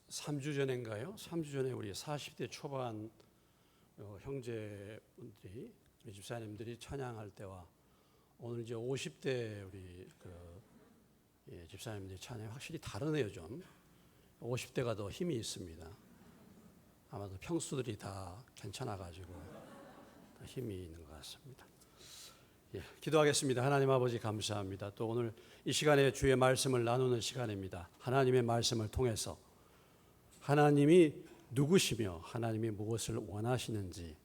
3주 전인가요? 3주 전에 우리 40대 초반 형제분들이, 우리 집사님들이 찬양할 때와 오늘 이제 50대 우리 집사님들이 찬양 확실히 다르네요. 좀 50대가 더 힘이 있습니다. 아마도 평수들이 다 괜찮아가지고 더 힘이 있는 것 같습니다. 기도하겠습니다. 하나님 아버지 감사합니다. 또 오늘 이 시간에 주의 말씀을 나누는 시간입니다. 하나님의 말씀을 통해서 하나님이 누구시며 하나님이 무엇을 원하시는지,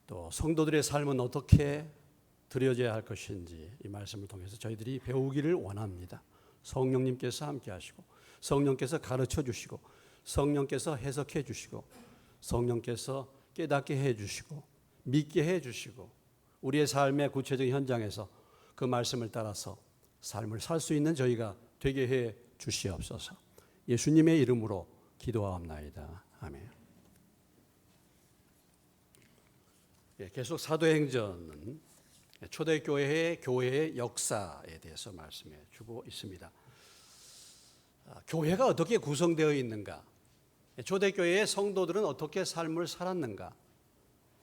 또 성도들의 삶은 어떻게 드려져야 할 것인지 이 말씀을 통해서 저희들이 배우기를 원합니다. 성령님께서 함께 하시고, 성령께서 가르쳐 주시고, 성령께서 해석해 주시고, 성령께서 깨닫게 해 주시고, 믿게 해 주시고, 우리의 삶의 구체적인 현장에서 그 말씀을 따라서 삶을 살 수 있는 저희가 되게 해 주시옵소서. 예수님의 이름으로 기도하옵나이다. 아멘. 계속 사도행전은 초대교회의 교회의 역사에 대해서 말씀해 주고 있습니다. 교회가 어떻게 구성되어 있는가? 초대교회의 성도들은 어떻게 삶을 살았는가?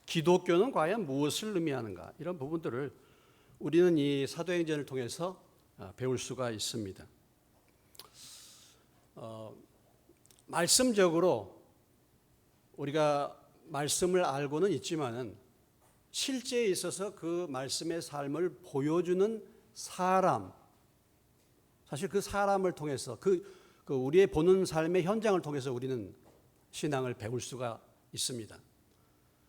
기독교는 과연 무엇을 의미하는가? 이런 부분들을 우리는 이 사도행전을 통해서 배울 수가 있습니다. 말씀적으로 우리가 말씀을 알고는 있지만은 실제에 있어서 그 말씀의 삶을 보여주는 사람, 사실 그 사람을 통해서 그 우리의 보는 삶의 현장을 통해서 우리는 신앙을 배울 수가 있습니다.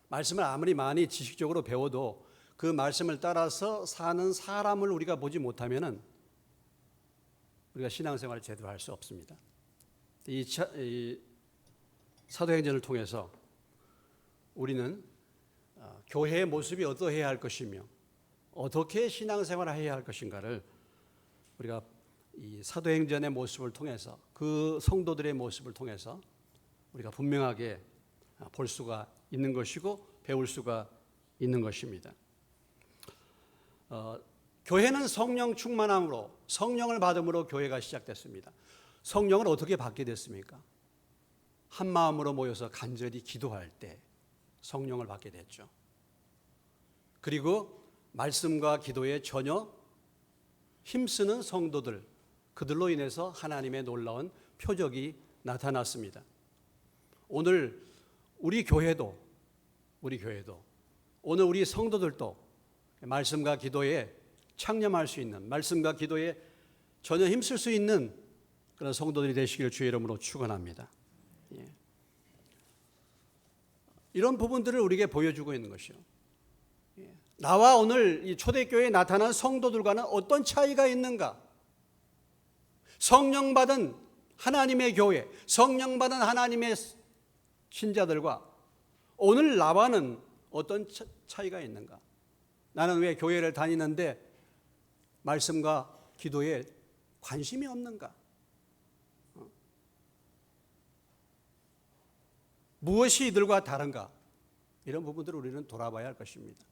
말씀을 아무리 많이 지식적으로 배워도 그 말씀을 따라서 사는 사람을 우리가 보지 못하면은 우리가 신앙생활을 제대로 할 수 없습니다. 이 사도행전을 통해서 우리는 교회의 모습이 어떠해야 할 것이며 어떻게 신앙생활을 해야 할 것인가를 우리가 이 사도행전의 모습을 통해서, 그 성도들의 모습을 통해서 우리가 분명하게 볼 수가 있는 것이고 배울 수가 있는 것입니다. 교회는 성령 충만함으로, 성령을 받음으로 교회가 시작됐습니다. 성령을 어떻게 받게 됐습니까? 한 마음으로 모여서 간절히 기도할 때 성령을 받게 됐죠. 그리고 말씀과 기도에 전혀 힘쓰는 성도들, 그들로 인해서 하나님의 놀라운 표적이 나타났습니다. 오늘 우리 교회도 오늘 우리 성도들도 말씀과 기도에 창념할 수 있는, 말씀과 기도에 전혀 힘쓸 수 있는 그런 성도들이 되시기를 주의 이름으로 축원합니다. 이런 부분들을 우리에게 보여주고 있는 것이요. 나와 오늘 이 초대교회에 나타난 성도들과는 어떤 차이가 있는가? 성령 받은 하나님의 교회, 성령 받은 하나님의 신자들과 오늘 나와는 어떤 차이가 있는가? 나는 왜 교회를 다니는데 말씀과 기도에 관심이 없는가? 무엇이 이들과 다른가? 이런 부분들을 우리는 돌아봐야 할 것입니다.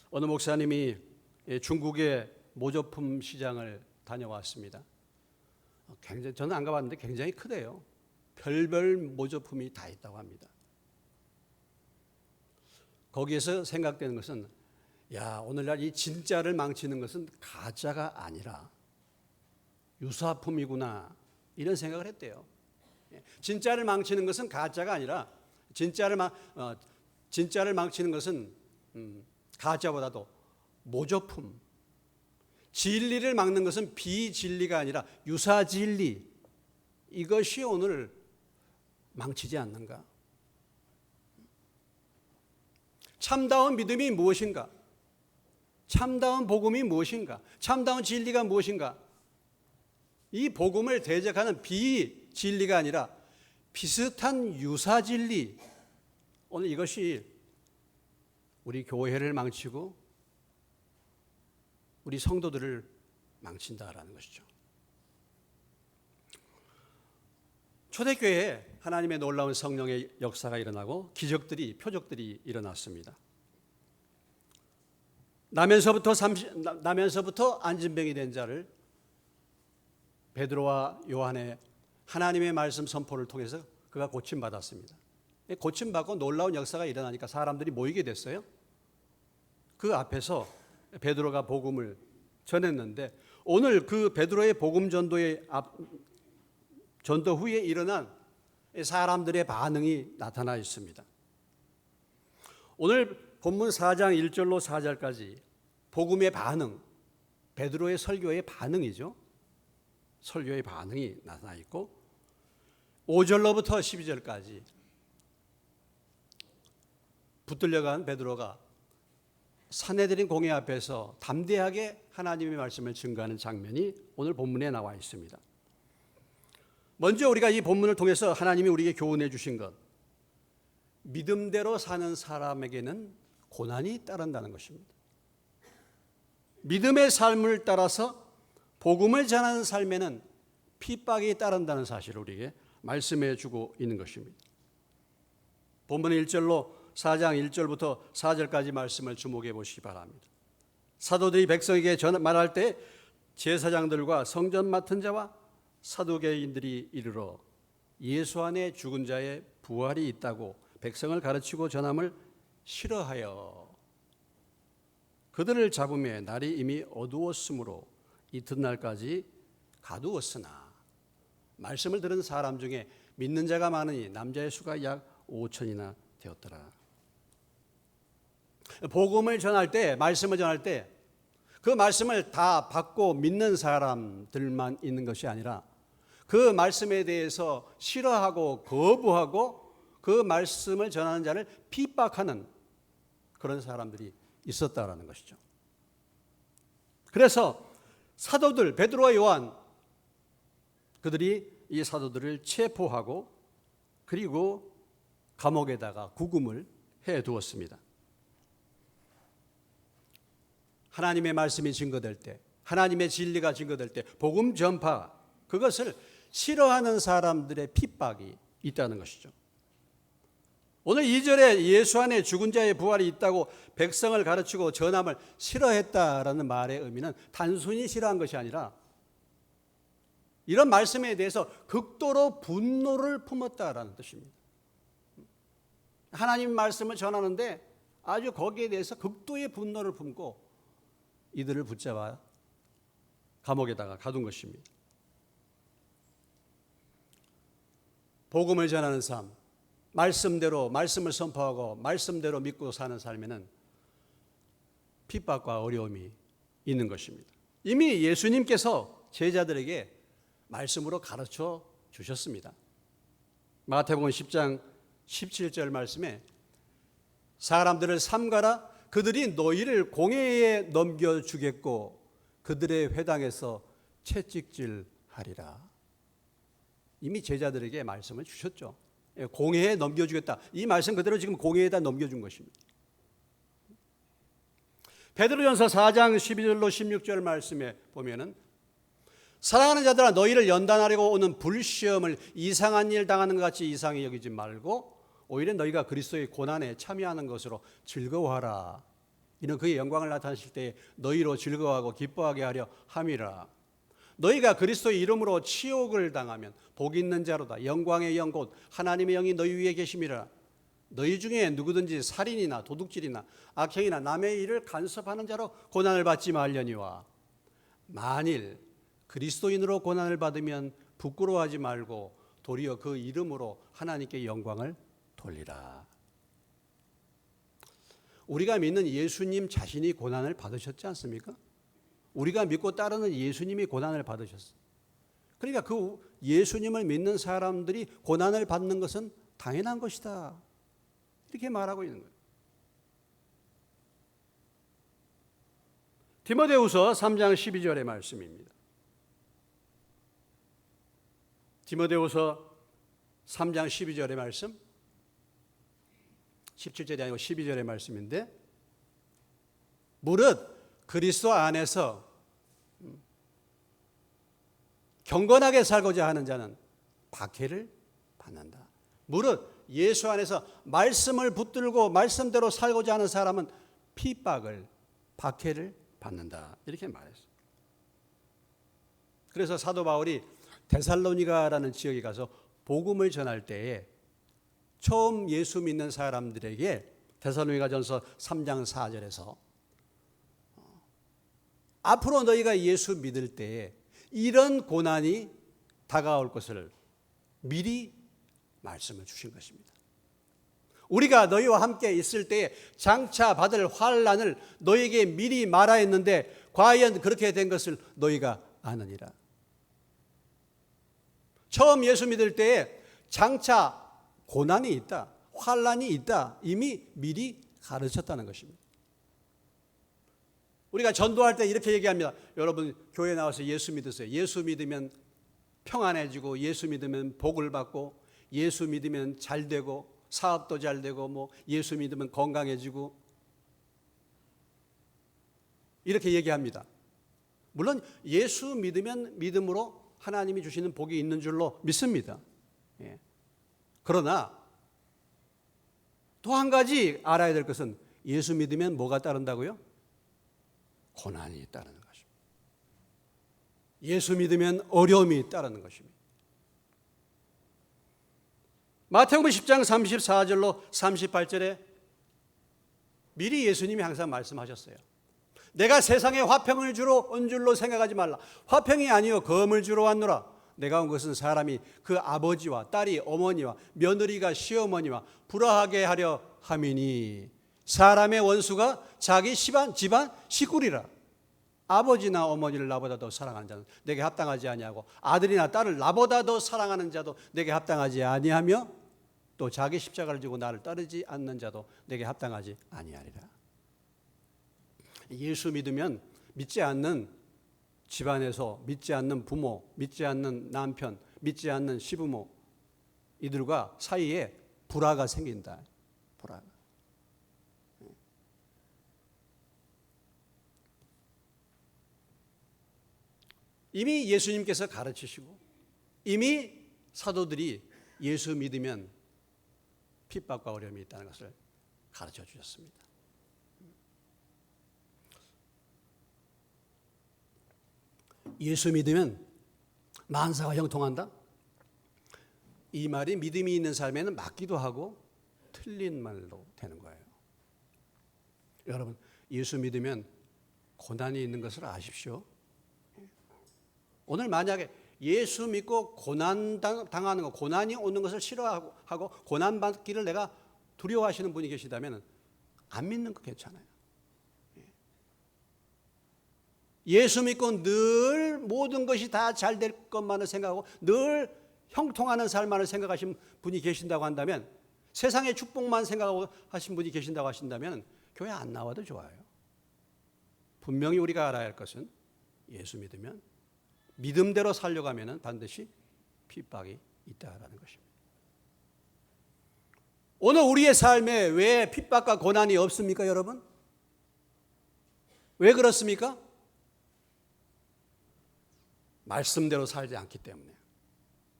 어느 목사님이 중국의 모조품 시장을 다녀왔습니다. 굉장히, 저는 안 가봤는데 굉장히 크대요. 별별 모조품이 다 있다고 합니다. 거기에서 생각되는 것은, 오늘날 이 진짜를 망치는 것은 가짜가 아니라 유사품이구나, 이런 생각을 했대요. 진짜를 망치는 것은 가짜가 아니라 진짜를 망치는 것은 가짜보다도 모조품, 진리를 막는 것은 비진리가 아니라 유사진리, 이것이 오늘 망치지 않는가? 참다운 믿음이 무엇인가? 참다운 복음이 무엇인가? 참다운 진리가 무엇인가? 이 복음을 대적하는 비진리가 아니라 비슷한 유사진리, 오늘 이것이 우리 교회를 망치고 우리 성도들을 망친다라는 것이죠. 초대교회에 하나님의 놀라운 성령의 역사가 일어나고 기적들이, 표적들이 일어났습니다. 나면서부터 안진병이 된 자를 베드로와 요한의 하나님의 말씀 선포를 통해서 그가 고침받았습니다. 고침받고 놀라운 역사가 일어나니까 사람들이 모이게 됐어요. 그 앞에서 베드로가 복음을 전했는데 오늘 그 베드로의 복음 전도의 전도 후에 일어난 사람들의 반응이 나타나 있습니다. 오늘 본문 4장 1절로 4절까지 복음의 반응, 베드로의 설교의 반응이죠. 설교의 반응이 나타나 있고 5절로부터 12절까지 붙들려간 베드로가 사내들인 공회 앞에서 담대하게 하나님의 말씀을 증거하는 장면이 오늘 본문에 나와 있습니다. 먼저 우리가 이 본문을 통해서 하나님이 우리에게 교훈해 주신 것, 믿음대로 사는 사람에게는 고난이 따른다는 것입니다. 믿음의 삶을 따라서 복음을 전하는 삶에는 핍박이 따른다는 사실을 우리에게 말씀해 주고 있는 것입니다. 본문 1절로 4장 1절부터 4절까지 말씀을 주목해 보시기 바랍니다. 사도들이 백성에게 말할 때 제사장들과 성전 맡은 자와 사두개인들이 이르러 예수 안에 죽은 자의 부활이 있다고 백성을 가르치고 전함을 싫어하여 그들을 잡음에 날이 이미 어두웠으므로 이튿날까지 가두었으나 말씀을 들은 사람 중에 믿는 자가 많으니 남자의 수가 약 5천이나 되었더라. 복음을 전할 때, 말씀을 전할 때 그 말씀을 다 받고 믿는 사람들만 있는 것이 아니라 그 말씀에 대해서 싫어하고 거부하고 그 말씀을 전하는 자를 핍박하는 그런 사람들이 있었다라는 것이죠. 그래서 사도들 베드로와 요한 그들이 이 사도들을 체포하고 그리고 감옥에다가 구금을 해 두었습니다. 하나님의 말씀이 증거될 때, 하나님의 진리가 증거될 때 복음 전파, 그것을 싫어하는 사람들의 핍박이 있다는 것이죠. 오늘 2절에 예수 안에 죽은 자의 부활이 있다고 백성을 가르치고 전함을 싫어했다라는 말의 의미는 단순히 싫어한 것이 아니라 이런 말씀에 대해서 극도로 분노를 품었다라는 뜻입니다. 하나님 말씀을 전하는데 아주 거기에 대해서 극도의 분노를 품고 이들을 붙잡아 감옥에다가 가둔 것입니다. 복음을 전하는 삶, 말씀대로 말씀을 선포하고 말씀대로 믿고 사는 삶에는 핍박과 어려움이 있는 것입니다. 이미 예수님께서 제자들에게 말씀으로 가르쳐 주셨습니다. 마태복음 10장 17절 말씀에 사람들을 삼가라 그들이 너희를 공회에 넘겨주겠고 그들의 회당에서 채찍질하리라. 이미 제자들에게 말씀을 주셨죠. 공회에 넘겨주겠다. 이 말씀 그대로 지금 공회에다 넘겨준 것입니다. 베드로전서 4장 12절로 16절 말씀에 보면은 사랑하는 자들아 너희를 연단하려고 오는 불시험을 이상한 일 당하는 것 같이 이상히 여기지 말고 오히려 너희가 그리스도의 고난에 참여하는 것으로 즐거워하라. 이는 그의 영광을 나타내실 때 너희로 즐거워하고 기뻐하게 하려 함이라. 너희가 그리스도의 이름으로 치욕을 당하면 복 있는 자로다. 영광의 영 곧 하나님의 영이 너희 위에 계심이라. 너희 중에 누구든지 살인이나 도둑질이나 악행이나 남의 일을 간섭하는 자로 고난을 받지 말려니와 만일 그리스도인으로 고난을 받으면 부끄러워하지 말고 도리어 그 이름으로 하나님께 영광을 돌리라. 우리가 믿는 예수님 자신이 고난을 받으셨지 않습니까? 우리가 믿고 따르는 예수님이 고난을 받으셨어요. 그러니까 그 예수님을 믿는 사람들이 고난을 받는 것은 당연한 것이다. 이렇게 말하고 있는 거예요. 디모데후서 3장 12절의 말씀입니다. 디모데후서 3장 12절의 말씀, 17절이 아니고 12절의 말씀인데 무릇 그리스도 안에서 경건하게 살고자 하는 자는 박해를 받는다. 무릇 예수 안에서 말씀을 붙들고 말씀대로 살고자 하는 사람은 핍박을, 박해를 받는다. 이렇게 말했어요. 그래서 사도 바울이 데살로니가라는 지역에 가서 복음을 전할 때에 처음 예수 믿는 사람들에게 데살로니가전서 3장 4절에서 앞으로 너희가 예수 믿을 때에 이런 고난이 다가올 것을 미리 말씀을 주신 것입니다. 우리가 너희와 함께 있을 때에 장차 받을 환난을 너희에게 미리 말하였는데 과연 그렇게 된 것을 너희가 아느니라. 처음 예수 믿을 때에 장차 고난이 있다, 환난이 있다 이미 미리 가르쳤다는 것입니다. 우리가 전도할 때 이렇게 얘기합니다. 여러분 교회 나와서 예수 믿으세요. 예수 믿으면 평안해지고 예수 믿으면 복을 받고 예수 믿으면 잘 되고 사업도 잘 되고 뭐 예수 믿으면 건강해지고 이렇게 얘기합니다. 물론 예수 믿으면 믿음으로 하나님이 주시는 복이 있는 줄로 믿습니다. 예. 그러나 또 한 가지 알아야 될 것은 예수 믿으면 뭐가 따른다고요? 고난이 따르는 것입니다. 예수 믿으면 어려움이 따르는 것입니다. 마태복음 10장 34절로 38절에 미리 예수님이 항상 말씀하셨어요. 내가 세상에 화평을 주러 온 줄로 생각하지 말라. 화평이 아니요 검을 주러 왔노라. 내가 온 것은 사람이 그 아버지와 딸이 어머니와 며느리가 시어머니와 불화하게 하려 함이니 사람의 원수가 자기 집안 식구리라. 아버지나 어머니를 나보다 더 사랑하는 자는 내게 합당하지 아니하고 아들이나 딸을 나보다 더 사랑하는 자도 내게 합당하지 아니하며 또 자기 십자가를 지고 나를 따르지 않는 자도 내게 합당하지 아니하리라. 예수 믿으면 믿지 않는 집안에서 믿지 않는 부모, 믿지 않는 남편, 믿지 않는 시부모 이들과 사이에 불화가 생긴다. 불화가. 이미 예수님께서 가르치시고 이미 사도들이 예수 믿으면 핍박과 어려움이 있다는 것을 가르쳐 주셨습니다. 예수 믿으면 만사가 형통한다? 이 말이 믿음이 있는 삶에는 맞기도 하고 틀린 말로 되는 거예요. 여러분, 예수 믿으면 고난이 있는 것을 아십시오. 오늘 만약에 예수 믿고 고난 당하는 것, 고난이 오는 것을 싫어하고 고난 받기를 내가 두려워하시는 분이 계시다면 안 믿는 거 괜찮아요. 예수 믿고 늘 모든 것이 다 잘 될 것만을 생각하고 늘 형통하는 삶만을 생각하시는 분이 계신다고 한다면, 세상의 축복만 생각하고 하신 분이 계신다고 하신다면 교회 안 나와도 좋아요. 분명히 우리가 알아야 할 것은 예수 믿으면 믿음대로 살려가면 반드시 핍박이 있다라는 것입니다. 오늘 우리의 삶에 왜 핍박과 고난이 없습니까, 여러분? 왜 그렇습니까? 말씀대로 살지 않기 때문에.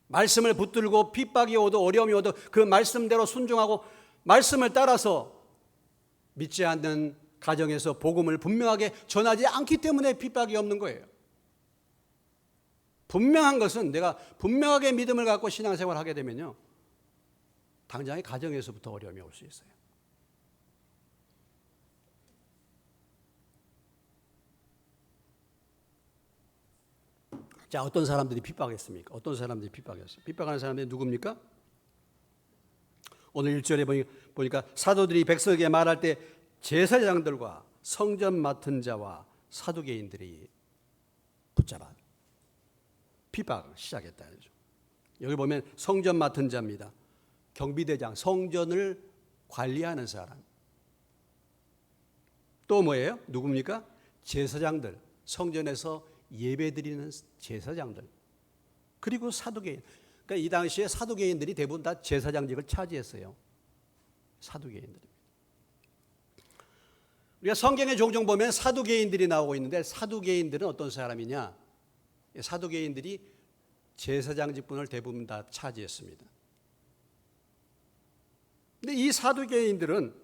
말씀을 붙들고 핍박이 오도 어려움이 오도 그 말씀대로 순종하고 말씀을 따라서 믿지 않는 가정에서 복음을 분명하게 전하지 않기 때문에 핍박이 없는 거예요. 분명한 것은 내가 분명하게 믿음을 갖고 신앙생활을 하게 되면요, 당장의 가정에서부터 어려움이 올 수 있어요. 자, 어떤 사람들이 핍박했습니까? 어떤 사람들이 핍박했어요? 핍박하는 사람들이 누굽니까? 오늘 1절에 보니까 사도들이 백성에게 말할 때 제사장들과 성전 맡은 자와 사두개인들이 붙잡아 핍박을 시작했다. 여기 보면 성전 맡은 자입니다. 경비대장, 성전을 관리하는 사람. 또 뭐예요? 누굽니까? 제사장들, 성전에서 예배드리는 제사장들. 그리고 사두개인. 그러니까 이 당시에 사두개인들이 대부분 다 제사장직을 차지했어요. 사두개인들입니다. 우리가 성경에 종종 보면 사두개인들이 나오고 있는데, 사두개인들은 어떤 사람이냐? 사두개인들이 제사장 직분을 대부분 다 차지했습니다. 근데 이 사두개인들은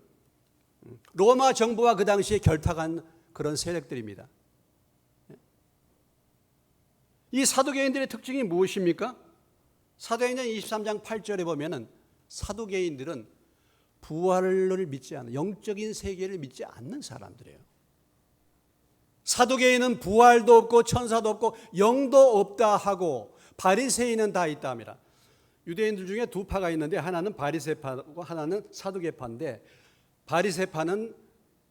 로마 정부와 그 당시에 결탁한 그런 세력들입니다. 이 사두개인들의 특징이 무엇입니까? 사도행전 23장 8절에 보면은 사두개인들은 부활을 믿지 않는, 영적인 세계를 믿지 않는 사람들이에요. 사두개인은 부활도 없고 천사도 없고 영도 없다 하고 바리새인은 다 있다 합니다. 유대인들 중에 두 파가 있는데 하나는 바리새파고 하나는 사두개파인데, 바리새파는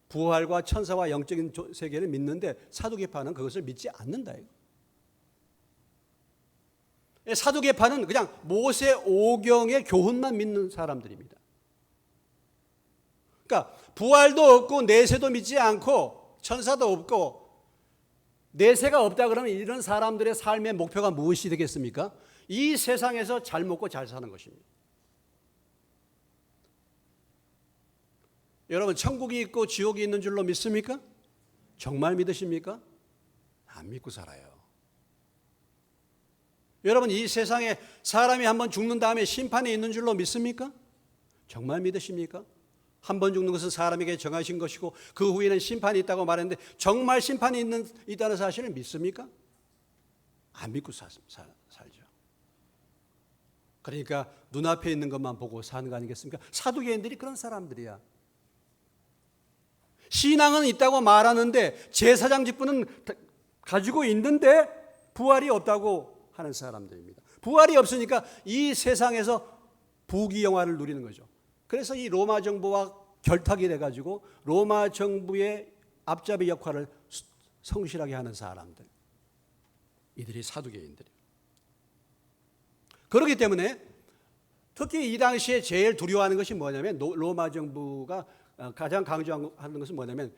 부활과 천사와 영적인 세계를 믿는데 사두개파는 그것을 믿지 않는다. 사두개파는 그냥 모세 오경의 교훈만 믿는 사람들입니다. 그러니까 부활도 없고 내세도 믿지 않고 천사도 없고 내세가 없다 그러면 이런 사람들의 삶의 목표가 무엇이 되겠습니까? 이 세상에서 잘 먹고 잘 사는 것입니다. 여러분, 천국이 있고 지옥이 있는 줄로 믿습니까? 정말 믿으십니까? 안 믿고 살아요. 여러분, 이 세상에 사람이 한번 죽는 다음에 심판이 있는 줄로 믿습니까? 정말 믿으십니까? 한 번 죽는 것은 사람에게 정하신 것이고 그 후에는 심판이 있다고 말했는데 정말 심판이 있다는 사실을 믿습니까? 안 믿고 살죠. 그러니까 눈앞에 있는 것만 보고 사는 거 아니겠습니까? 사두개인들이 그런 사람들이야. 신앙은 있다고 말하는데 제사장 직분은 가지고 있는데 부활이 없다고 하는 사람들입니다. 부활이 없으니까 이 세상에서 부귀영화를 누리는 거죠. 그래서 이 로마 정부와 결탁이 돼가지고 로마 정부의 앞잡이 역할을 성실하게 하는 사람들, 이들이 사두개인들이에요. 그렇기 때문에 특히 이 당시에 제일 두려워하는 것이 뭐냐면, 로마 정부가 가장 강조하는 것은 뭐냐면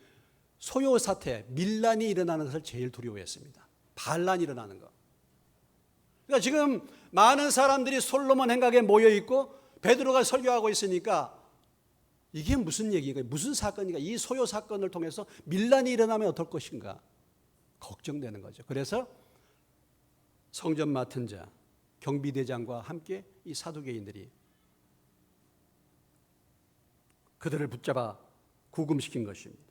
소요 사태, 밀란이 일어나는 것을 제일 두려워했습니다. 반란이 일어나는 것. 그러니까 지금 많은 사람들이 솔로몬 행각에 모여 있고 베드로가 설교하고 있으니까 이게 무슨 얘기인가, 무슨 사건인가, 이 소요 사건을 통해서 밀란이 일어나면 어떨 것인가 걱정되는 거죠. 그래서 성전 맡은 자, 경비대장과 함께 이 사두개인들이 그들을 붙잡아 구금시킨 것입니다.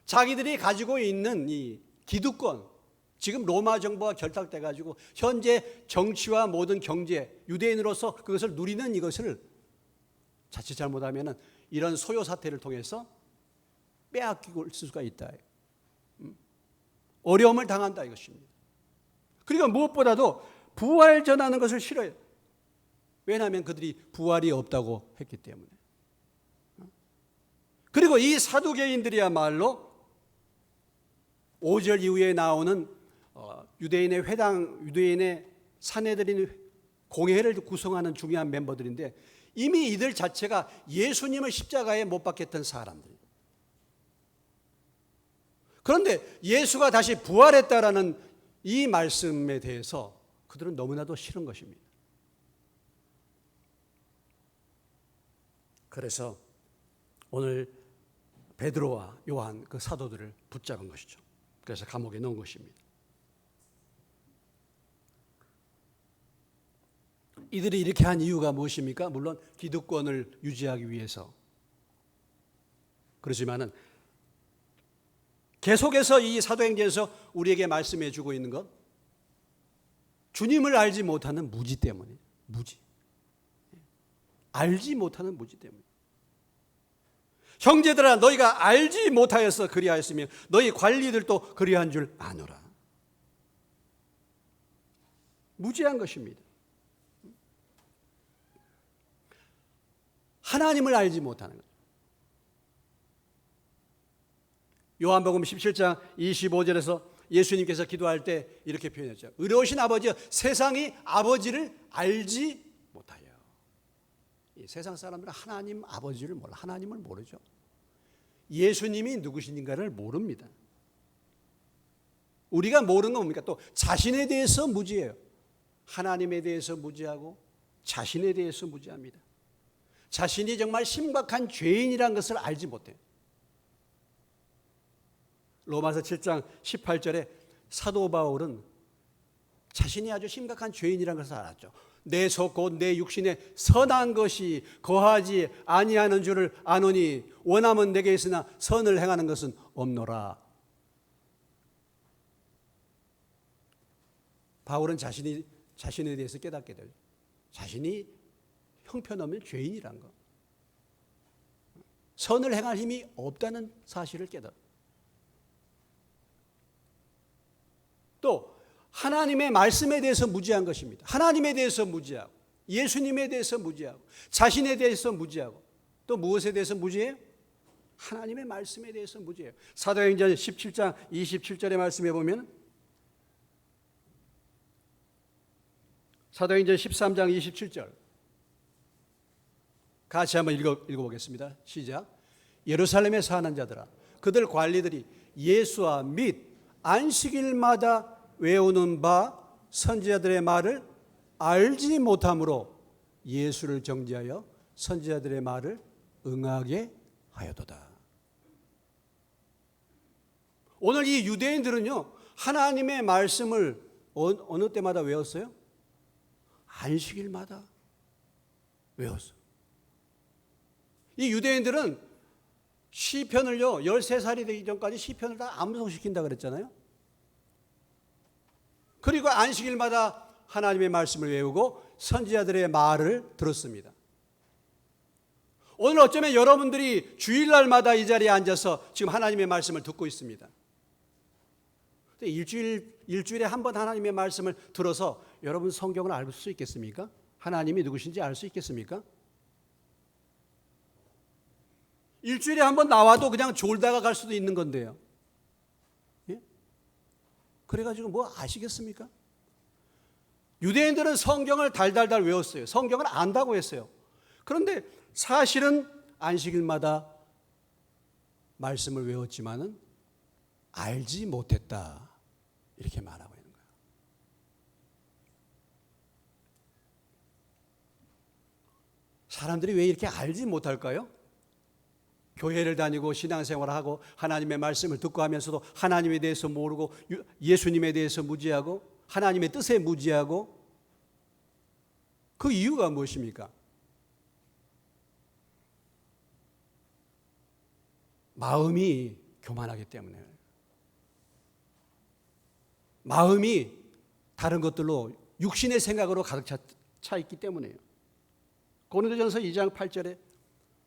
자기들이 가지고 있는 이 기득권, 지금 로마 정부와 결탁돼 가지고 현재 정치와 모든 경제, 유대인으로서 그것을 누리는 이것을 자칫 잘못하면 이런 소요 사태를 통해서 빼앗기고 있을 수가 있다. 어려움을 당한다 이것입니다. 그러니까 무엇보다도 부활 전하는 것을 싫어해요. 왜냐하면 그들이 부활이 없다고 했기 때문에. 그리고 이 사두개인들이야말로 5절 이후에 나오는 유대인의 회당, 유대인의 사내들인 공회를 구성하는 중요한 멤버들인데, 이미 이들 자체가 예수님을 십자가에 못 박혔던 사람들이에요. 그런데 예수가 다시 부활했다라는 이 말씀에 대해서 그들은 너무나도 싫은 것입니다. 그래서 오늘 베드로와 요한 그 사도들을 붙잡은 것이죠. 그래서 감옥에 넣은 것입니다. 이들이 이렇게 한 이유가 무엇입니까? 물론 기득권을 유지하기 위해서. 그렇지만은 계속해서 이 사도행전에서 우리에게 말씀해 주고 있는 것, 주님을 알지 못하는 무지 때문이에요. 무지. 알지 못하는 무지 때문에. 형제들아, 너희가 알지 못하여서 그리하였으면 너희 관리들도 그리한 줄 아노라. 무지한 것입니다. 하나님을 알지 못하는 것. 요한복음 17장 25절에서 예수님께서 기도할 때 이렇게 표현했죠. 의로우신 아버지여, 세상이 아버지를 알지 못하여. 이 세상 사람들은 하나님 아버지를 몰라, 하나님을 모르죠. 예수님이 누구신가를 모릅니다. 우리가 모르는 건 뭡니까? 또 자신에 대해서 무지해요. 하나님에 대해서 무지하고 자신에 대해서 무지합니다. 자신이 정말 심각한 죄인이라는 것을 알지 못해요. 로마서 7장 18절에 사도 바울은 자신이 아주 심각한 죄인이라는 것을 알았죠. 내 속 곧 내 육신에 선한 것이 거하지 아니하는 줄을 아노니 원함은 내게 있으나 선을 행하는 것은 없노라. 바울은 자신에 대해서 깨닫게 돼요. 자신이 형편없는 죄인이란 거. 선을 행할 힘이 없다는 사실을 깨달아. 또 하나님의 말씀에 대해서 무지한 것입니다. 하나님에 대해서 무지하고 예수님에 대해서 무지하고 자신에 대해서 무지하고 또 무엇에 대해서 무지해요? 하나님의 말씀에 대해서 무지해요. 사도행전 17장 27절의 말씀에 보면 사도행전 13장 27절 같이 한번 읽어보겠습니다. 시작. 예루살렘에 사는 자들아 그들 관리들이 예수와 및 안식일마다 외우는 바 선지자들의 말을 알지 못함으로 예수를 정죄하여 선지자들의 말을 응하게 하여도다. 오늘 이 유대인들은요 하나님의 말씀을 어느 때마다 외웠어요? 안식일마다 외웠어요. 이 유대인들은 시편을요 13살이 되기 전까지 시편을 다 암송시킨다 그랬잖아요. 그리고 안식일마다 하나님의 말씀을 외우고 선지자들의 말을 들었습니다. 오늘 어쩌면 여러분들이 주일날마다 이 자리에 앉아서 지금 하나님의 말씀을 듣고 있습니다. 일주일에 한 번 하나님의 말씀을 들어서 여러분 성경을 알 수 있겠습니까? 하나님이 누구신지 알 수 있겠습니까? 일주일에 한 번 나와도 그냥 졸다가 갈 수도 있는 건데요. 예? 그래가지고 뭐 아시겠습니까? 유대인들은 성경을 달달달 외웠어요. 성경을 안다고 했어요. 그런데 사실은 안식일마다 말씀을 외웠지만은 알지 못했다. 이렇게 말하고 있는 거예요. 사람들이 왜 이렇게 알지 못할까요? 교회를 다니고 신앙생활을 하고 하나님의 말씀을 듣고 하면서도 하나님에 대해서 모르고 예수님에 대해서 무지하고 하나님의 뜻에 무지하고 그 이유가 무엇입니까? 마음이 교만하기 때문에 마음이 다른 것들로 육신의 생각으로 가득 차 있기 때문에요. 고린도전서 2장 8절에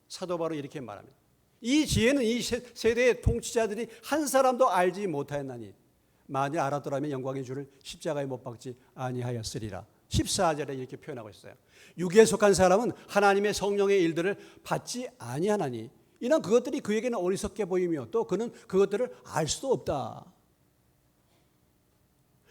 사도 바울이 이렇게 말합니다. 이 지혜는 이 세대의 통치자들이 한 사람도 알지 못하였나니 만일 알았더라면 영광의 주를 십자가에 못 박지 아니하였으리라. 14절에 이렇게 표현하고 있어요. 육에 속한 사람은 하나님의 성령의 일들을 받지 아니하나니 이는 그것들이 그에게는 어리석게 보이며 또 그는 그것들을 알 수도 없다.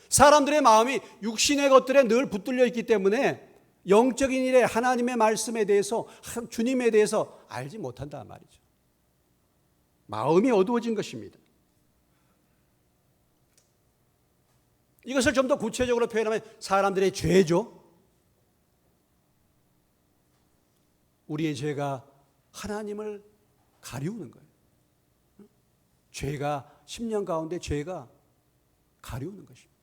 사람들의 마음이 육신의 것들에 늘 붙들려 있기 때문에 영적인 일에 하나님의 말씀에 대해서 주님에 대해서 알지 못한다 말이죠. 마음이 어두워진 것입니다. 이것을 좀 더 구체적으로 표현하면 사람들의 죄죠. 우리의 죄가 하나님을 가리우는 거예요. 죄가 10년 가운데 죄가 가리우는 것입니다.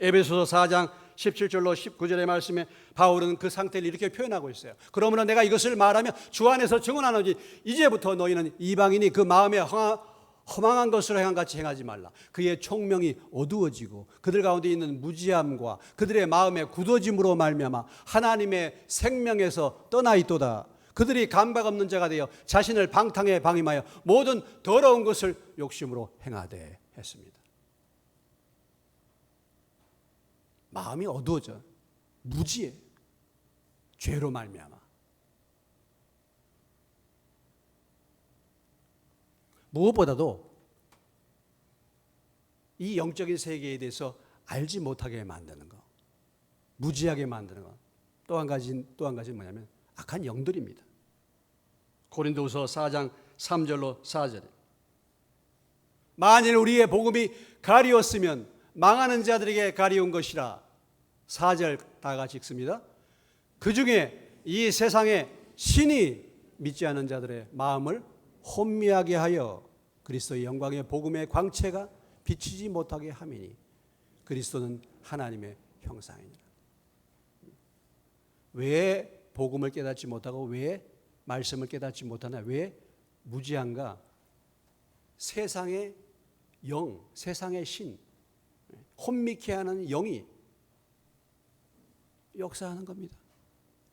에베소서 4장 17절로 19절의 말씀에 바울은 그 상태를 이렇게 표현하고 있어요. 그러므로 내가 이것을 말하며 주 안에서 증언하노니 이제부터 너희는 이방인이 그 마음에 허망한 것으로 행한같이 행하지 말라. 그의 총명이 어두워지고 그들 가운데 있는 무지함과 그들의 마음의 굳어짐으로 말미암아 하나님의 생명에서 떠나 있도다. 그들이 감각 없는 자가 되어 자신을 방탕에 방임하여 모든 더러운 것을 욕심으로 행하되 했습니다. 마음이 어두워져 무지해. 죄로 말미암아. 무엇보다도 이 영적인 세계에 대해서 알지 못하게 만드는 것, 무지하게 만드는 것. 또 한 가지는 뭐냐면 악한 영들입니다. 고린도후서 4장 3절로 4절에 만일 우리의 복음이 가리웠으면 망하는 자들에게 가리운 것이라. 4절 다 같이 읽습니다. 그 중에 이 세상에 신이 믿지 않는 자들의 마음을 혼미하게 하여 그리스도의 영광의 복음의 광채가 비치지 못하게 함이니 그리스도는 하나님의 형상이니라. 왜 복음을 깨닫지 못하고 왜 말씀을 깨닫지 못하나? 왜 무지한가? 세상의 영, 세상의 신, 혼미케 하는 영이 역사하는 겁니다.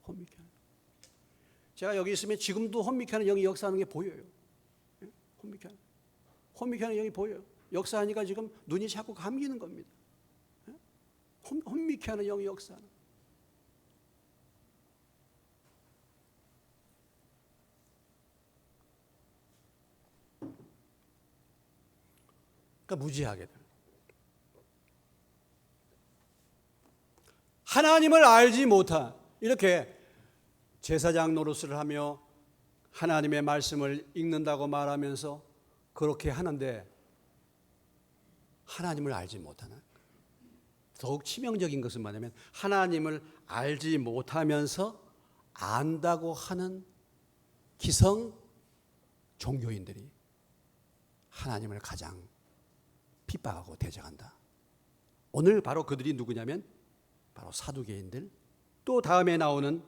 혼미케 하는. 제가 여기 있으면 지금도 혼미케 하는 영이 역사하는 게 보여요. 혼미케 하는 영이 보여요. 역사하니까 지금 눈이 자꾸 감기는 겁니다. 혼미케 하는 영이 역사하는. 그러니까 무지하게 돼요. 하나님을 알지 못한, 이렇게 제사장 노릇을 하며 하나님의 말씀을 읽는다고 말하면서 그렇게 하는데 하나님을 알지 못하는, 더욱 치명적인 것은 뭐냐면 하나님을 알지 못하면서 안다고 하는 기성 종교인들이 하나님을 가장 핍박하고 대적한다. 오늘 바로 그들이 누구냐면 바로 사두개인들, 또 다음에 나오는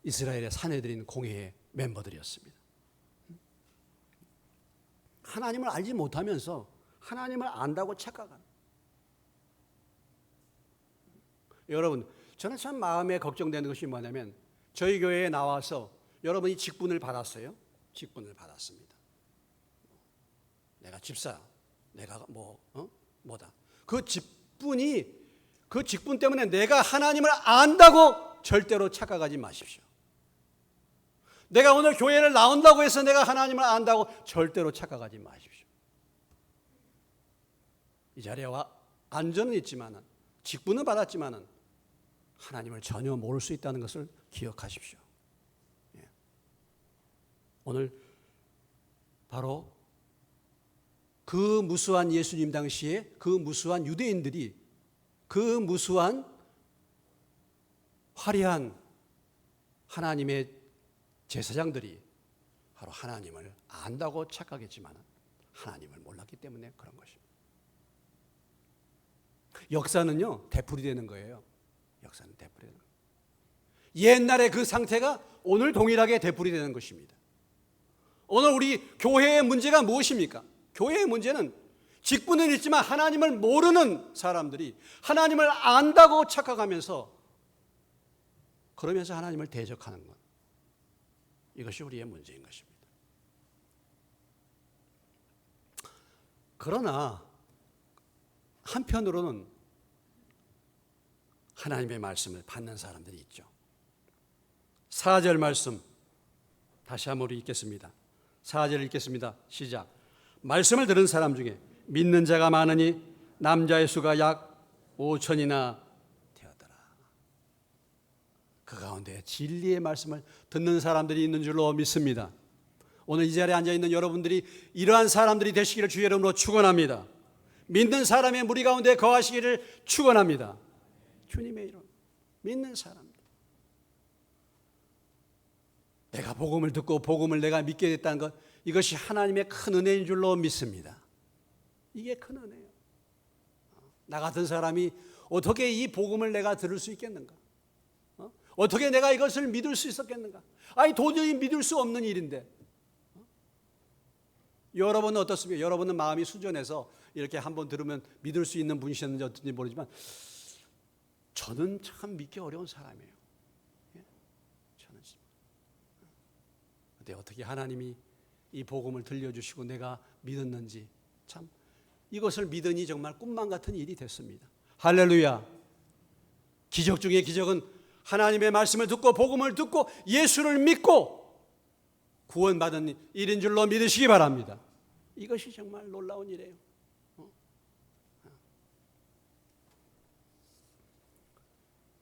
이스라엘의 사내들인 공회의 멤버들이었습니다. 하나님을 알지 못하면서 하나님을 안다고 착각하는. 여러분, 저는 참 마음에 걱정되는 것이 뭐냐면 저희 교회에 나와서 여러분이 직분을 받았어요. 직분을 받았습니다. 내가 집사, 내가 뭐다. 그 직분 때문에 내가 하나님을 안다고 절대로 착각하지 마십시오. 내가 오늘 교회를 나온다고 해서 내가 하나님을 안다고 절대로 착각하지 마십시오. 이 자리에 와 안전은 있지만은, 직분은 받았지만은 하나님을 전혀 모를 수 있다는 것을 기억하십시오. 오늘 바로 그 무수한 예수님 당시에 그 무수한 유대인들이, 그 무수한 화려한 하나님의 제사장들이 바로 하나님을 안다고 착각했지만 하나님을 몰랐기 때문에 그런 것입니다. 역사는요, 되풀이되는 거예요. 역사는 되풀이되는 거예요. 옛날의 그 상태가 오늘 동일하게 되풀이되는 것입니다. 오늘 우리 교회의 문제가 무엇입니까? 교회의 문제는 직분은 있지만 하나님을 모르는 사람들이 하나님을 안다고 착각하면서 그러면서 하나님을 대적하는 것. 이것이 우리의 문제인 것입니다. 그러나 한편으로는 하나님의 말씀을 받는 사람들이 있죠. 4절 말씀 다시 한번 우리 읽겠습니다. 4절 읽겠습니다. 시작. 말씀을 들은 사람 중에 믿는 자가 많으니 남자의 수가 약 5천이나 되었더라. 그 가운데 진리의 말씀을 듣는 사람들이 있는 줄로 믿습니다. 오늘 이 자리에 앉아있는 여러분들이 이러한 사람들이 되시기를 주의 이름으로 축원합니다. 믿는 사람의 무리 가운데 거하시기를 축원합니다. 주님의 이름, 믿는 사람들. 내가 복음을 듣고 복음을 내가 믿게 됐다는 것, 이것이 하나님의 큰 은혜인 줄로 믿습니다. 이게 큰 은혜예요. 나 같은 사람이 어떻게 이 복음을 내가 들을 수 있겠는가? 어떻게 내가 이것을 믿을 수 있었겠는가? 아니 도저히 믿을 수 없는 일인데. 여러분은 어떻습니까? 여러분은 마음이 순전해서 이렇게 한번 들으면 믿을 수 있는 분이셨는지 어떤지 모르지만 저는 참 믿기 어려운 사람이에요. 저는. 근데 어떻게 하나님이 이 복음을 들려주시고 내가 믿었는지, 참 이것을 믿으니 정말 꿈만 같은 일이 됐습니다. 할렐루야. 기적 중에 기적은 하나님의 말씀을 듣고 복음을 듣고 예수를 믿고 구원받은 일인 줄로 믿으시기 바랍니다. 이것이 정말 놀라운 일이에요.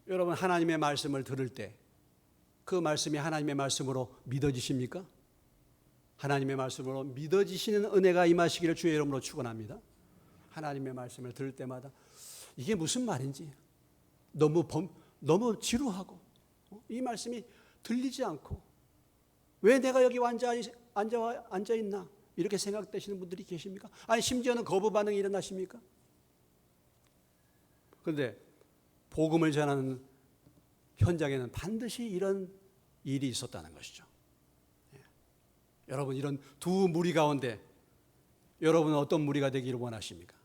여러분, 하나님의 말씀을 들을 때 그 말씀이 하나님의 말씀으로 믿어지십니까? 하나님의 말씀으로 믿어지시는 은혜가 임하시기를 주의 이름으로 축원합니다. 하나님의 말씀을 들을 때마다 이게 무슨 말인지 너무 지루하고 이 말씀이 들리지 않고 왜 내가 여기 앉아 있나 이렇게 생각되시는 분들이 계십니까? 아니 심지어는 거부 반응이 일어나십니까? 그런데 복음을 전하는 현장에는 반드시 이런 일이 있었다는 것이죠. 여러분, 이런 두 무리 가운데 여러분은 어떤 무리가 되기를 원하십니까?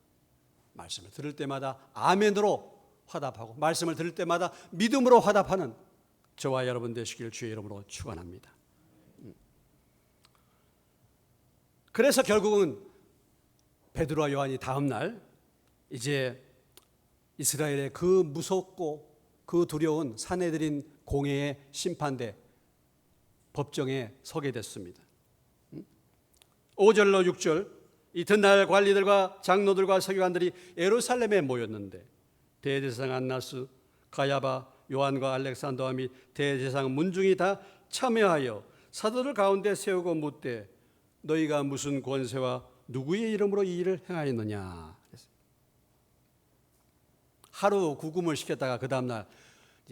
말씀을 들을 때마다 아멘으로 화답하고 말씀을 들을 때마다 믿음으로 화답하는 저와 여러분 되시길 주의 이름으로 축원합니다. 그래서 결국은 베드로와 요한이 다음 날 이제 이스라엘의 그 무섭고 그 두려운 산헤드린 공회의 심판대 법정에 서게 됐습니다. 5절로 6절, 이튿날 관리들과 장로들과 서기관들이 예루살렘에 모였는데 대제사장 안나스, 가야바, 요한과 알렉산더와 및 대제사장 문중이 다 참여하여 사도들 가운데 세우고 묻되 너희가 무슨 권세와 누구의 이름으로 이 일을 행하였느냐. 하루 구금을 시켰다가 그 다음날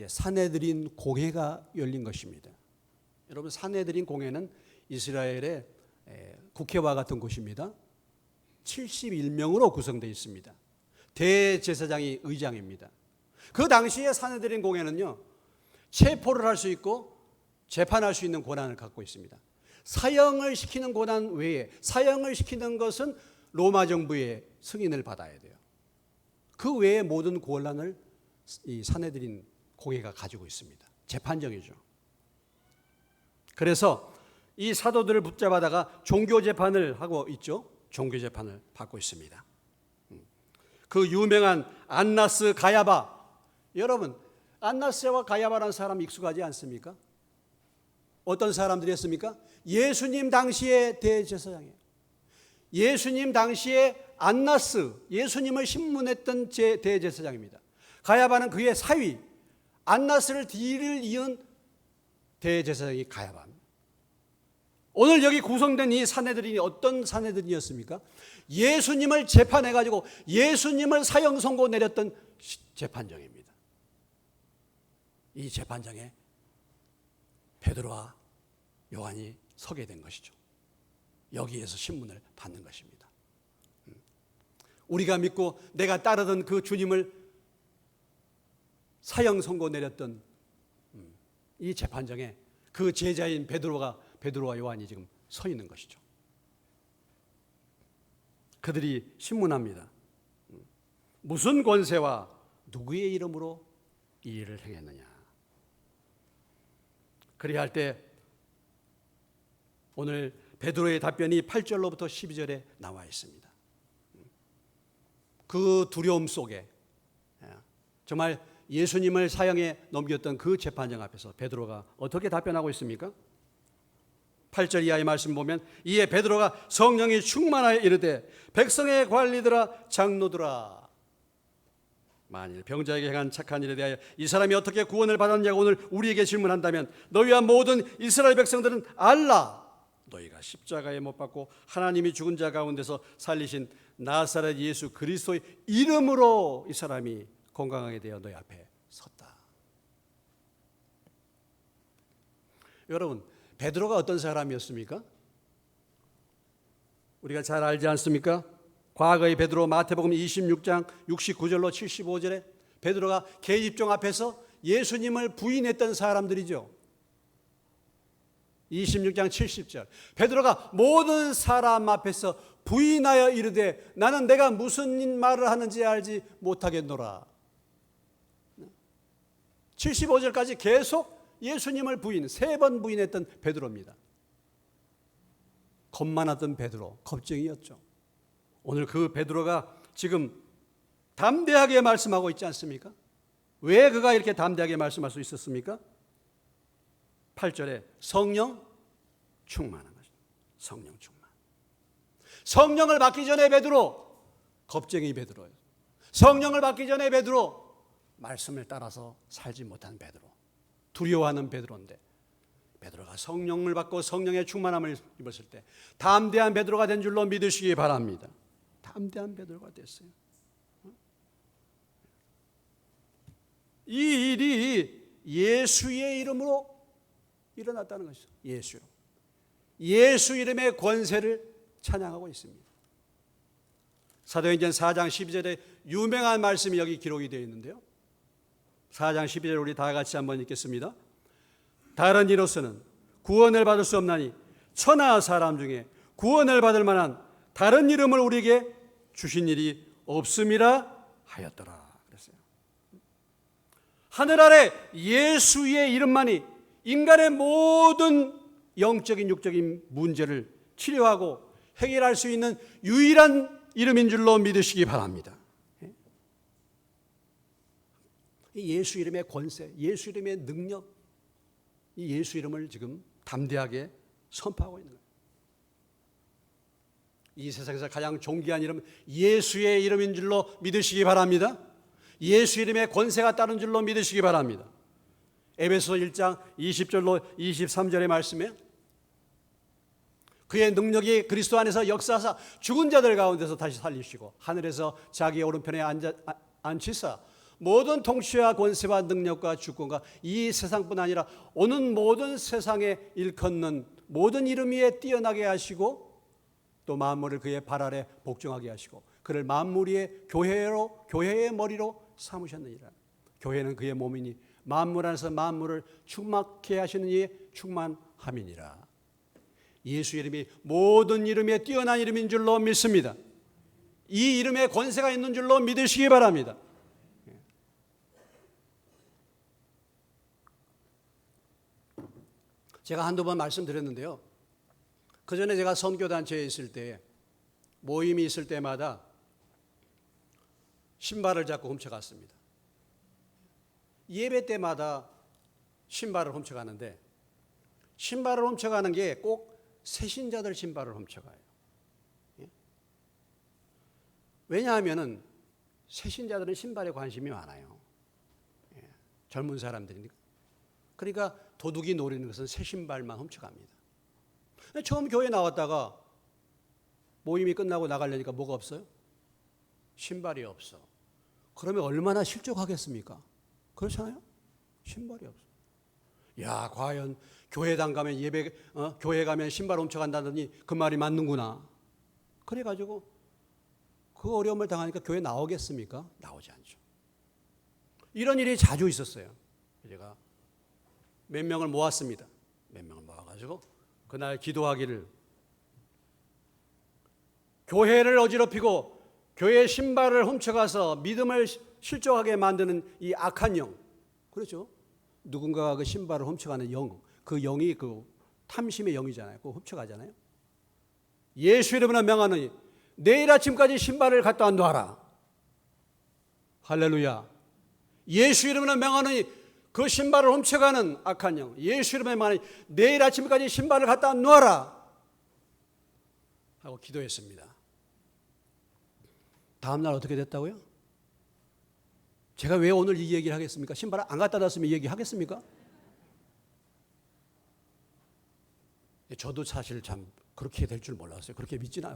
산헤드린 공회가 열린 것입니다. 여러분, 산헤드린 공회는 이스라엘의 국회와 같은 곳입니다. 71명으로 구성되어 있습니다. 대제사장이 의장입니다. 그 당시에 산헤드린 공회는요, 체포를 할 수 있고 재판할 수 있는 권한을 갖고 있습니다. 사형을 시키는 권한 외에, 사형을 시키는 것은 로마 정부의 승인을 받아야 돼요. 그 외의 모든 권한을 이 산헤드린 공회가 가지고 있습니다. 재판정이죠. 그래서 이 사도들을 붙잡아다가 종교 재판을 하고 있죠. 종교 재판을 받고 있습니다. 그 유명한 안나스, 가야바, 여러분 안나스와 가야바라는 사람 익숙하지 않습니까? 어떤 사람들이었습니까? 예수님 당시의 대제사장이에요. 예수님 당시에 안나스, 예수님을 신문했던 대제사장입니다. 가야바는 그의 사위, 안나스를 뒤를 이은 대제사장이 가야바입니다. 오늘 여기 구성된 이 산헤드린이 어떤 산헤드린이었습니까? 예수님을 재판해가지고 예수님을 사형 선고 내렸던 재판정입니다. 이 재판정에 베드로와 요한이 서게 된 것이죠. 여기에서 신문을 받는 것입니다. 우리가 믿고 내가 따르던 그 주님을 사형 선고 내렸던 이 재판정에 그 제자인 베드로와 요한이 지금 서 있는 것이죠. 그들이 신문합니다. 무슨 권세와 누구의 이름으로 이 일을 행했느냐. 그리할 때 오늘 베드로의 답변이 8절로부터 12절에 나와 있습니다. 그 두려움 속에 정말 예수님을 사형에 넘겼던 그 재판장 앞에서 베드로가 어떻게 답변하고 있습니까? 8절 이하의 말씀 보면 이에 베드로가 성령이 충만하여 이르되 백성의 관리들아 장로들아 만일 병자에게 행한 착한 일에 대하여 이 사람이 어떻게 구원을 받았냐고 오늘 우리에게 질문한다면 너희와 모든 이스라엘 백성들은 알라. 너희가 십자가에 못 박고 하나님이 죽은 자 가운데서 살리신 나사렛 예수 그리스도의 이름으로 이 사람이 건강하게 되어 너희 앞에 섰다. 여러분, 베드로가 어떤 사람이었습니까? 우리가 잘 알지 않습니까? 과거의 베드로 마태복음 26장 69절로 75절에 베드로가 계집종 앞에서 예수님을 부인했던 사람들이죠. 26장 70절 베드로가 모든 사람 앞에서 부인하여 이르되 나는 내가 무슨 말을 하는지 알지 못하겠노라. 75절까지 계속 예수님을 부인, 3번 부인했던 베드로입니다. 겁 많았던 베드로, 겁쟁이였죠. 오늘 그 베드로가 지금 담대하게 말씀하고 있지 않습니까? 왜 그가 이렇게 담대하게 말씀할 수 있었습니까? 8절에 성령 충만한 것입니다. 성령 충만. 성령을 받기 전에 베드로, 겁쟁이 베드로예요. 성령을 받기 전에 베드로, 말씀을 따라서 살지 못한 베드로, 두려워하는 베드로인데 베드로가 성령을 받고 성령의 충만함을 입었을 때 담대한 베드로가 된 줄로 믿으시기 바랍니다. 담대한 베드로가 됐어요. 이 일이 예수의 이름으로 일어났다는 것이죠. 예수 이름의 권세를 찬양하고 있습니다. 사도행전 4장 12절에 유명한 말씀이 여기 기록이 되어 있는데요. 4장 12절 우리 다 같이 한번 읽겠습니다. 다른 이로서는 구원을 받을 수 없나니 천하 사람 중에 구원을 받을 만한 다른 이름을 우리에게 주신 일이 없음이라 하였더라 그랬어요. 하늘 아래 예수의 이름만이 인간의 모든 영적인 육적인 문제를 치료하고 해결할 수 있는 유일한 이름인 줄로 믿으시기 바랍니다. 예수 이름의 권세, 예수 이름의 능력, 이 예수 이름을 지금 담대하게 선포하고 있는 거예요. 이 세상에서 가장 존귀한 이름은 예수의 이름인 줄로 믿으시기 바랍니다. 예수 이름의 권세가 따른 줄로 믿으시기 바랍니다. 에베소 1장 20절로 23절의 말씀에 그의 능력이 그리스도 안에서 역사하사 죽은 자들 가운데서 다시 살리시고 하늘에서 자기의 오른편에 앉히사 모든 통치와 권세와 능력과 주권과 이 세상뿐 아니라 오는 모든 세상에 일컫는 모든 이름 위에 뛰어나게 하시고 또 만물을 그의 발 아래 복종하게 하시고 그를 만물 위의 교회의 머리로 삼으셨느니라. 교회는 그의 몸이니 만물 안에서 만물을 충만케 하시는 이의 충만함이니라. 예수 이름이 모든 이름에 뛰어난 이름인 줄로 믿습니다. 이 이름에 권세가 있는 줄로 믿으시기 바랍니다. 제가 한두 번 말씀드렸는데요. 그 전에 제가 선교단체에 있을 때 모임이 있을 때마다 신발을 자꾸 훔쳐갔습니다. 예배 때마다 신발을 훔쳐가는데 신발을 훔쳐가는 게 꼭 새신자들 신발을 훔쳐가요. 왜냐하면 새신자들은 신발에 관심이 많아요. 젊은 사람들이니까. 그러니까 도둑이 노리는 것은 새 신발만 훔쳐갑니다. 처음 교회 나왔다가 모임이 끝나고 나가려니까 뭐가 없어요? 신발이 없어. 그러면 얼마나 실족하겠습니까? 그렇잖아요? 신발이 없어. 야, 과연 교회당 가면 교회 가면 신발 훔쳐간다더니 그 말이 맞는구나. 그래가지고 그 어려움을 당하니까 교회 나오겠습니까? 나오지 않죠. 이런 일이 자주 있었어요. 제가 몇 명을 모았습니다. 몇 명을 모아가지고 그날 기도하기를 교회를 어지럽히고 교회 신발을 훔쳐가서 믿음을 실족하게 만드는 이 악한 영, 그렇죠? 누군가가 그 신발을 훔쳐가는 영, 그 영이 그 탐심의 영이잖아요. 그거 훔쳐가잖아요. 예수 이름으로 명하노니 내일 아침까지 신발을 갖다 놔라. 할렐루야. 예수 이름으로 명하노니 그 신발을 훔쳐가는 악한 영, 예수 이름으로 명하노니 내일 아침까지 신발을 갖다 놔라 하고 기도했습니다. 다음 날 어떻게 됐다고요? 제가 왜 오늘 이 얘기를 하겠습니까? 신발을 안 갖다 놨으면 이 얘기 하겠습니까? 저도 사실 참 그렇게 될 줄 몰랐어요. 그렇게 믿지는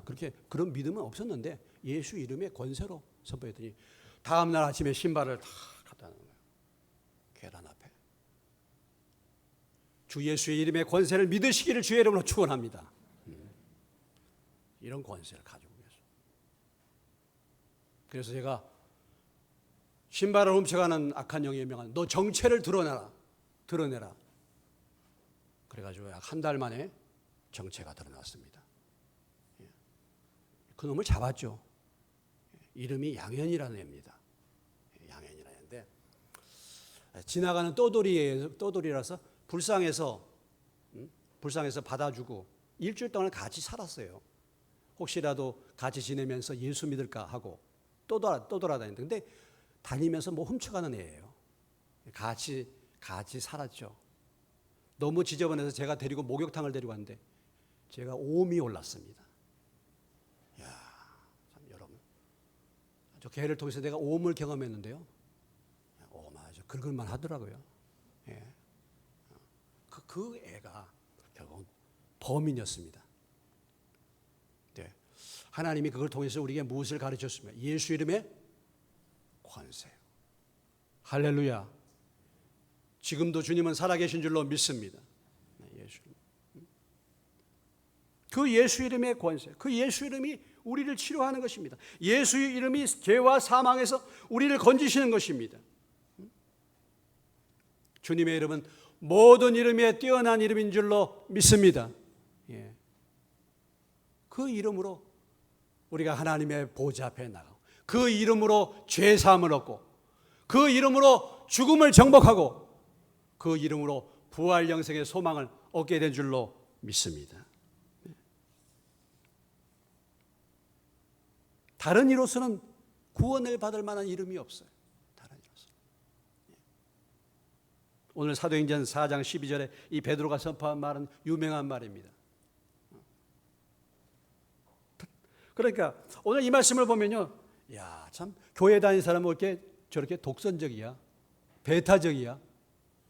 그런 믿음은 없었는데 예수 이름의 권세로 선포했더니 다음 날 아침에 신발을 다 갖다 놓은 거예요. 계단 앞에. 주 예수의 이름의 권세를 믿으시기를 주의 이름으로 축원합니다. 이런 권세를 가지고 계세요. 그래서 제가 신발을 훔쳐가는 악한 영에 명한 너 정체를 드러내라. 그래가지고 약 한 달 만에 정체가 드러났습니다. 그 놈을 잡았죠. 이름이 양현이라는 애입니다. 양현이라는 애인데 지나가는 떠돌이라서 불쌍해서 받아주고 일주일 동안 같이 살았어요. 혹시라도 같이 지내면서 예수 믿을까 하고 또 돌아다니는데 근데 다니면서 뭐 훔쳐가는 애예요. 같이 살았죠. 너무 지저분해서 제가 데리고 목욕탕을 데리고 갔는데 제가 오음이 올랐습니다. 이야, 참 여러분, 저 개를 통해서 내가 오음을 경험했는데요. 아주 긁을만 하더라고요. 예. 그 애가 결국은 범인이었습니다. 네. 하나님이 그걸 통해서 우리에게 무엇을 가르쳤습니까? 예수 이름의 권세. 할렐루야. 지금도 주님은 살아계신 줄로 믿습니다. 그 예수 이름의 권세, 그 예수 이름이 우리를 치료하는 것입니다. 예수 이름이 죄와 사망에서 우리를 건지시는 것입니다. 주님의 이름은 모든 이름에 뛰어난 이름인 줄로 믿습니다. 그 이름으로 우리가 하나님의 보좌 앞에 나가고 그 이름으로 죄 사함을 얻고 그 이름으로 죽음을 정복하고 그 이름으로 부활 영생의 소망을 얻게 된 줄로 믿습니다. 다른 이로서는 구원을 받을 만한 이름이 없어요. 다른 이로서. 오늘 사도행전 4장 12절에 이 베드로가 선포한 말은 유명한 말입니다. 그러니까 오늘 이 말씀을 보면요, 야, 참 교회 다니는 사람은 이렇게 저렇게 독선적이야, 배타적이야.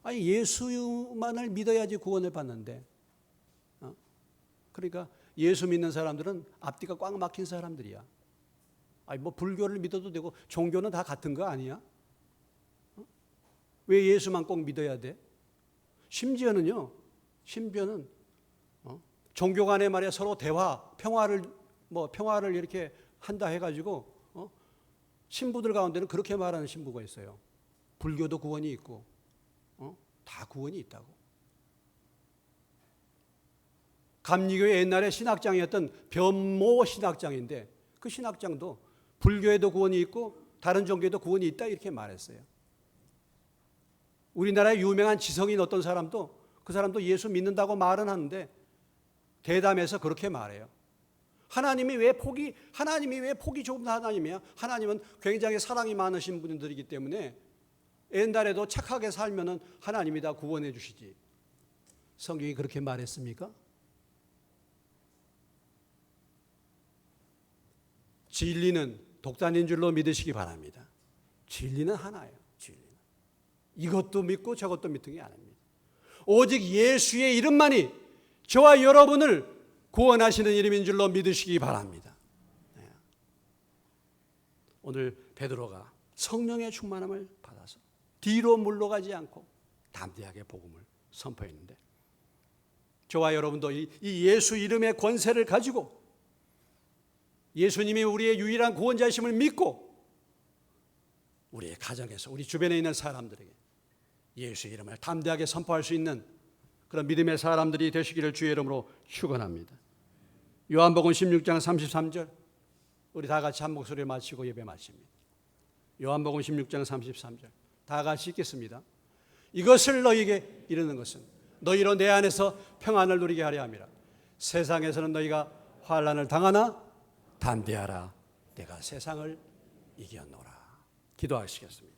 아니 예수만을 믿어야지 구원을 받는데, 그러니까 예수 믿는 사람들은 앞뒤가 꽉 막힌 사람들이야. 아니 뭐 불교를 믿어도 되고 종교는 다 같은 거 아니야? 왜 예수만 꼭 믿어야 돼? 심지어는 종교 간에 말이야 서로 대화, 평화를 이렇게 한다 해가지고 신부들 가운데는 그렇게 말하는 신부가 있어요. 불교도 구원이 있고 다 구원이 있다고. 감리교의 옛날에 신학장이었던 변모 신학장인데 그 신학장도 불교에도 구원이 있고 다른 종교에도 구원이 있다 이렇게 말했어요. 우리나라의 유명한 지성인 어떤 사람도 그 사람도 예수 믿는다고 말은 하는데 대담해서 그렇게 말해요. 하나님이 왜 폭이 좁은 하나님이야? 하나님은 굉장히 사랑이 많으신 분들이기 때문에 옛날에도 착하게 살면은 하나님이 다 구원해 주시지. 성경이 그렇게 말했습니까? 진리는 독단인 줄로 믿으시기 바랍니다. 진리는 하나예요. 진리는. 이것도 믿고 저것도 믿는 게 아닙니다. 오직 예수의 이름만이 저와 여러분을 구원하시는 이름인 줄로 믿으시기 바랍니다. 네. 오늘 베드로가 성령의 충만함을 받아서 뒤로 물러가지 않고 담대하게 복음을 선포했는데 저와 여러분도 이 예수 이름의 권세를 가지고 예수님이 우리의 유일한 구원자이심을 믿고 우리의 가정에서 우리 주변에 있는 사람들에게 예수 이름을 담대하게 선포할 수 있는 그런 믿음의 사람들이 되시기를 주의 이름으로 축원합니다. 요한복음 16장 33절 우리 다 같이 한 목소리를 마치고 예배 마칩니다. 요한복음 16장 33절 다 같이 읽겠습니다. 이것을 너희에게 이르는 것은 너희로 내 안에서 평안을 누리게 하려 함이라. 세상에서는 너희가 환난을 당하나 담대하라. 내가 세상을 이겼노라. 기도하시겠습니다.